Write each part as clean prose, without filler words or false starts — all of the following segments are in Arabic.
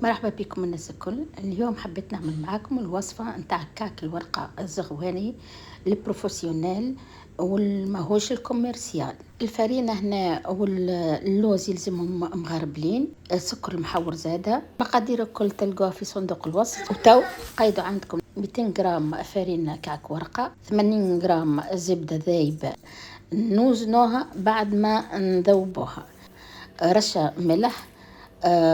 مرحبا بكم الناس الكل. اليوم حبيت نعمل معاكم الوصفة نتاع كعك الورقة الزغواني البروفيسيونيل والماهوش الكوميرسيال. الفرينة هنا واللوز يلزمهم مغربلين، السكر المحور زادة. مقادير الكل تلقوها في صندوق الوصف. وتو قيدوا عندكم 200 جرام فرينة كعك ورقة، 80 جرام زبدة ذايبة نوزنوها بعد ما نذوبوها، رشة ملح،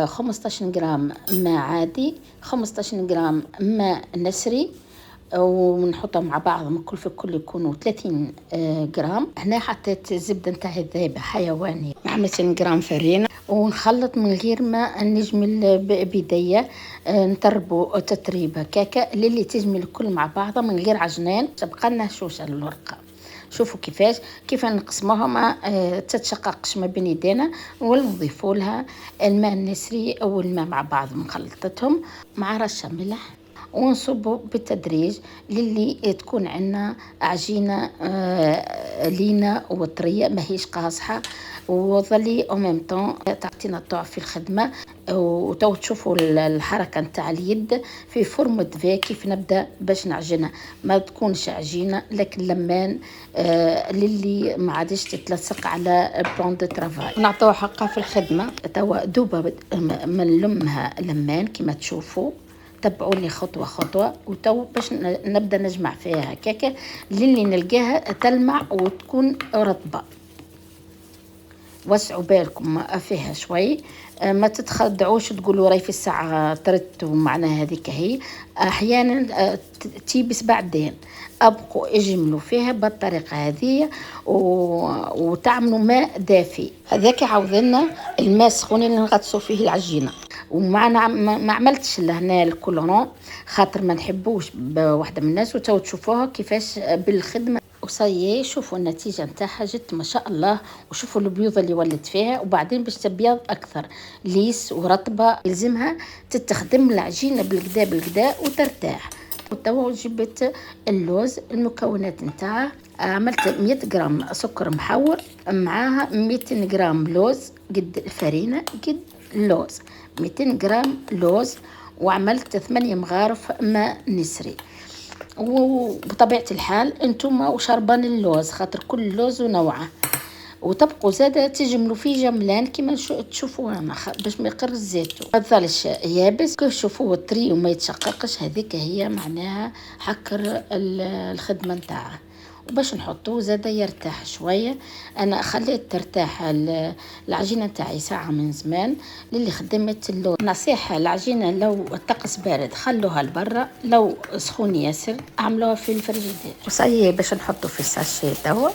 15 جرام ماء عادي، 15 جرام ماء نسري، ونحطهم مع بعض من كل في كل يكونوا 30 جرام. هنا حطيت الزبدة نتاعي ذايبة حيواني مع 200 جرام فرينة، ونخلط من غير ما نجمل بيديا. نتربو تتريبة كاكا للي تجمل الكل مع بعضها من غير عجنان، تبقى لنا هشوشة الورقة. شوفوا كيف نقسموها ما تتشققش ما بين يدينا، ونضيفوا لها الماء النسري او الماء مع بعض مخلطتهم مع رشه ملح، ونصبوا بالتدريج للي تكون عندنا عجينه لينه وطريه ماهيش قاصحه، وظلي او ميم طون تعطينا الضعف في الخدمه. وتو تشوفوا الحركه نتاع اليد في فورمة في كيف نبدا باش نعجنها، ما تكونش عجينه لكن لمان للي ما عادش تتلصق على بلان دو ترافاي. نعطوها حقها في الخدمه. توا دوبه من لمها لمان كما تشوفوا. تبعوني خطوة خطوة وتو باش نبدأ نجمع فيها هكاكا للي نلقاها تلمع وتكون رطبة. وسعوا بالكم فيها شوي، ما تتخدعوش تقولوا راي في الساعة طرت ومعناها هذيك هي. أحيانا تيبس بعدين، أبقوا اجملوا فيها بالطريقة هذه وتعملوا ماء دافي. هذاك عوضنا الماء السخون اللي نغطسوا فيه العجينة. ومعنا ما عملتش لهنا الكولورون خاطر ما نحبوش بواحدة من الناس، وتو تشوفوها كيفاش بالخدمة. وصايي شوفوا النتيجة نتاعها جت ما شاء الله، وشوفوا البيوضة اللي ولت فيها. وبعدين باش تبيض أكثر ليس ورطبة يلزمها تتخدم العجينة بالكدا وترتاح. وتوا جبت اللوز، المكونات نتاعه عملت 100 جرام سكر محور، معاها 200 جرام لوز قد الفرينة قد اللوز، 200 جرام لوز، وعملت 8 مغارف ماء نسري. وبطبيعة الحال انتم وشربان اللوز خاطر كل لوز ونوعه، وتبقوا زادة تجملوا فيه جملان كما تشوفوا هنا باش ما يقر الزيت ما تظلش يابس. كيف تشوفوا طري وما يتشققش، هذيك هي معناها حكر الخدمة نتاعه. وباش نحطوه زادة يرتاح شوية. انا خليت ترتاح العجينة نتاعي ساعة من زمان. للي خدمت اللون نصيحة، العجينة لو الطقس بارد خلوها لبرا، لو سخون ياسر عملوها في الفريجيدير. وصايي باش نحطه في الساشي توا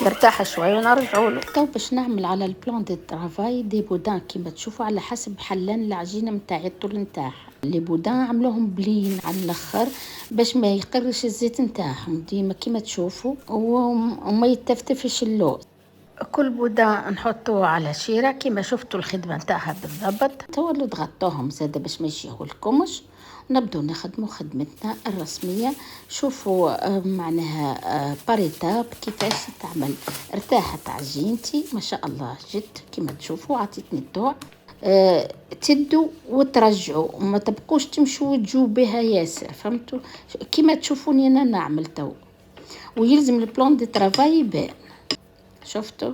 يرتاح شويه ونرجعوا له. تو باش نعمل على البلان دي ترافاي دي بودان كيما تشوفوا على حسب حلان العجينه نتاعي الطول نتاعها. لي بودان عملوهم بلين على الاخر باش ما يقرش الزيت نتاعهم ديما كيما تشوفوا، وما يتفتفش اللوز. كل بودان نحطوه على شيرة كيما شفتوا الخدمة نتاعها بالضبط. تولوا تغطوهم زاده باش ما يجيو الكمش، ونبدو نخدموا خدمتنا الرسمية. شوفوا معناها باريتاب كيفاش تعمل. ارتاحت عجينتي ما شاء الله جت كيما تشوفوا، عطيتني الضوء. تدوا وترجعوا، ما تبقوش تمشوا وتجوا بها ياسر، فهمتوا كيما تشوفوني انا نعمل تو. ويلزم البلان دي ترافاي يبان، شفتوا.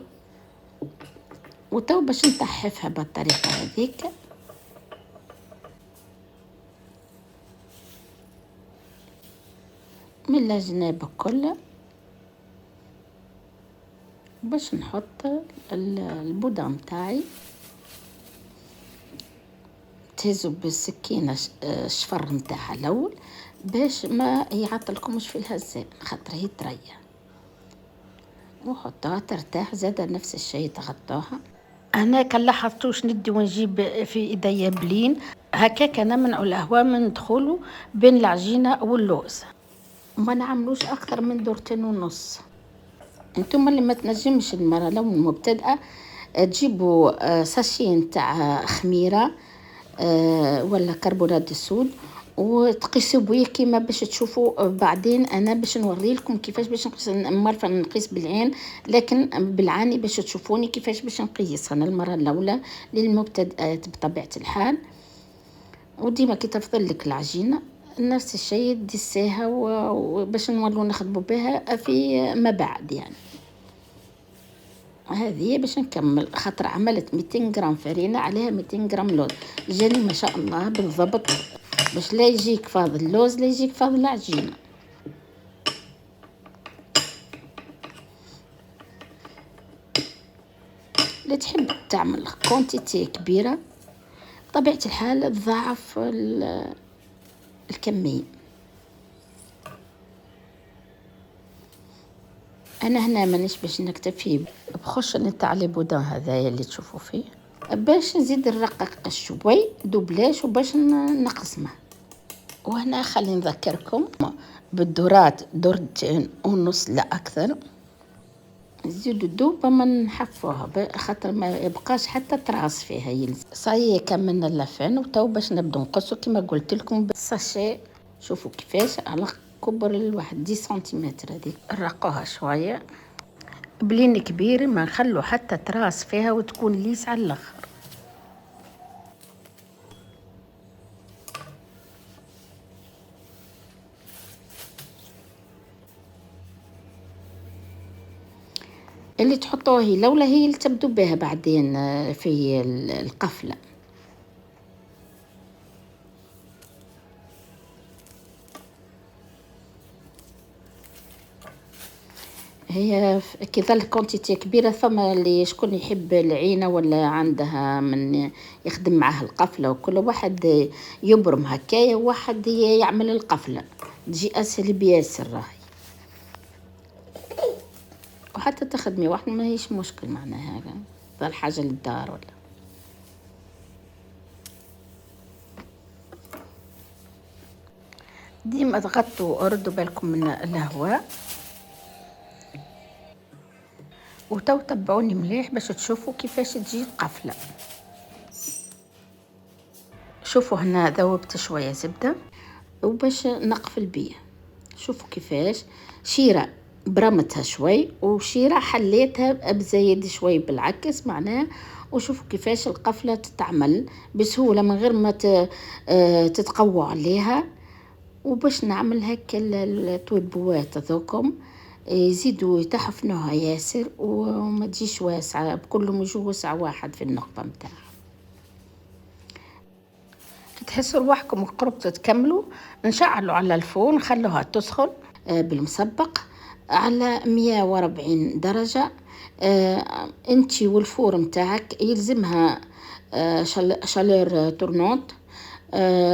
وتو باش نطحفها بالطريقة هذيك. من الجناب كلها باش نحط البودة متاعي. تهزوا بالسكينة الشفر متاعها الأول باش ما يعطلكمش في الهزان خاطر هي طرية، وحطها ترتاح زادة نفس الشيء تغطوها. أنا كان لاحظتوش ندي ونجيب في إيديا بلين هكاك نمنعوا الهواء من دخوله بين العجينة واللوز، وما نعملوش أكثر من 2.5 دور. انتم اللي ما تنجمش المرة لو المبتدئة تجيبوا ساشي نتاع خميرة ولا كربونات الصود وتقيسوا بيه كيما باش تشوفوا. بعدين انا باش نوري لكم كيفاش باش نقيس. مرة نقيس بالعين لكن بالعاني باش تشوفوني كيفاش باش نقيس انا المرة الاولى للمبتدئات بطبيعة الحال. وديما كي تفضل لك العجينه نفس الشيء دسيها وباش نولو نخدموا بها في ما بعد يعني. هذه باش نكمل خاطر عملت 200 غرام فرينه عليها 200 غرام لوز، جاني ما شاء الله بالضبط، باش لا يجيك فاضل اللوز لا يجيك فاضل العجينه. لا تحب تعمل كونتيتي كبيره بطبيعه الحال تضاعف الكميه. انا هنا مانيش باش نكتفي بخش نتاع لي بودان هذايا اللي تشوفوا فيه، باش نزيد نرقق شوي دوبلاش وباش نقسمه. وهنا خلي نذكركم بالذرات درتين ونص لا اكثر، نزيدو دوبا ما نحفوها خاطر ما يبقاش حتى تراس فيها يلزم. صاي كملنا اللفان وتو باش نبدو نقصو كما قلت لكم بالساشي. شوفوا كيفاش على كبر الواحد 10 سنتيمتر هذيك، نرقوها شويه بلين كبير ما نخلو حتى تراس فيها وتكون ليس على الاخر. اللي تحطوه هي لولا هي اللي تبدو بها بعدين في القفله. هي كي ظل كونتيتي كبيره ثم اللي شكون يحب العينه ولا عندها من يخدم معاه القفله، وكل واحد يبرم هكايا وواحد يعمل القفله تجي اسهل بياسر راهي، وحتى تخدمي واحد ما هيش مشكل معناها ظل حاجه للدار ولا. ديما تغطوا ردوا بالكم من الهواء وتو تبعوني مليح باش تشوفوا كيفاش تجي القفله. شوفوا هنا ذوبت شويه زبده وباش نقفل بيه. شوفوا كيفاش شيره برمتها شوي وشيره حليتها بزايد شوي بالعكس معناه. وشوفوا كيفاش القفله تتعمل بسهوله من غير ما تتقوى عليها. وباش نعمل هكا التوبوات ذوكم يزيدوا يتحفنوها ياسر وما تجيش واسعه، بكلهم يجوا وسع واحد في النقطه متاعها. تحسوا رواحكم قربتوا تكملوا نشعلوا على الفرن نخلوها تسخن بالمسبق على 140 درجة. انتي والفور متاعك يلزمها شالير تورنوت.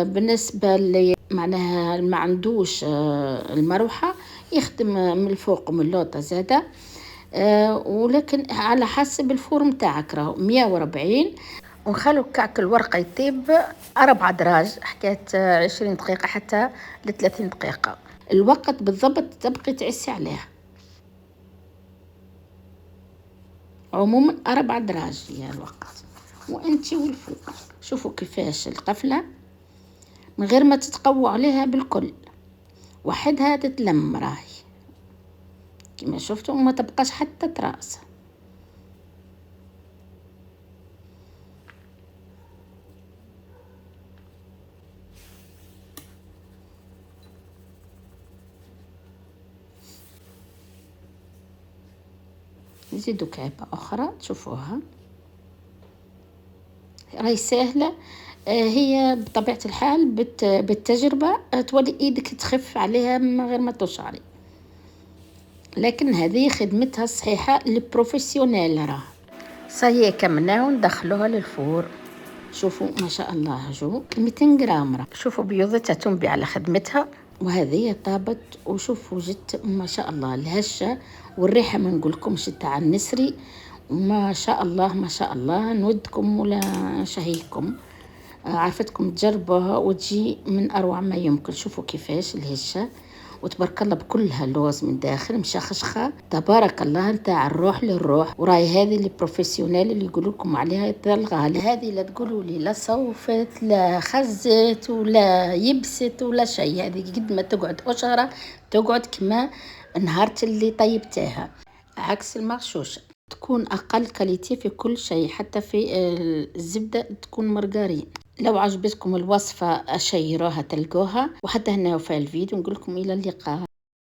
بالنسبة اللي معناها ما عندوش المروحة يخدم من الفوق ومن اللوطة زادة. ولكن على حسب الفور متاعك راهو 140. ونخلو كعك الورقة يطيب 4 دراج حكاية 20 دقيقة حتى ل30 دقيقة. الوقت بالضبط تبقي تعسي عليها. عموما 4 دراج هي الوقت وانتي والفوق. شوفوا كيفاش القفلة من غير ما تتقوى عليها بالكل وحدها تتلم راهي كما شفتوا وما تبقاش حتى تراس. نزيدو كعبة أخرى تشوفوها راهي سهلة. هي بطبيعة الحال بالتجربة تولي ايدك تخف عليها من غير ما تشعري، لكن هذه خدمتها الصحيحة للبروفيسيونيل. راه صايي كملناها وندخلوها للفور. شوفوا ما شاء الله جو 200 غرام راه. شوفوا بيضتها تنبي على خدمتها وهذه طابت. وشوفوا جت ما شاء الله الهشة والريحة ما نقولكمش تاع النسري. ما شاء الله ما شاء الله نودكم ولا شهيكم عرفتكم تجربوها وتجي من أروع ما يمكن. شوفوا كيفاش الهشة وتبارك الله بكلها لوز من داخل مشخشخه تبارك الله نتاع الروح للروح. وراي هذه اللي بروفيسيونيل اللي يقولوا لكم عليها الغالي. هذه لا تقولوا لي لا صوفت لا خزت ولا يبست ولا شيء، هذه قد ما تقعد أشهرة تقعد كما نهارت اللي طيبتها، عكس المغشوشه تكون أقل كاليتي في كل شيء حتى في الزبدة تكون مرقارين. لو عجبتكم الوصفة شيروها تلقوها، وحتى هنا في الفيديو نقول لكم إلى اللقاء.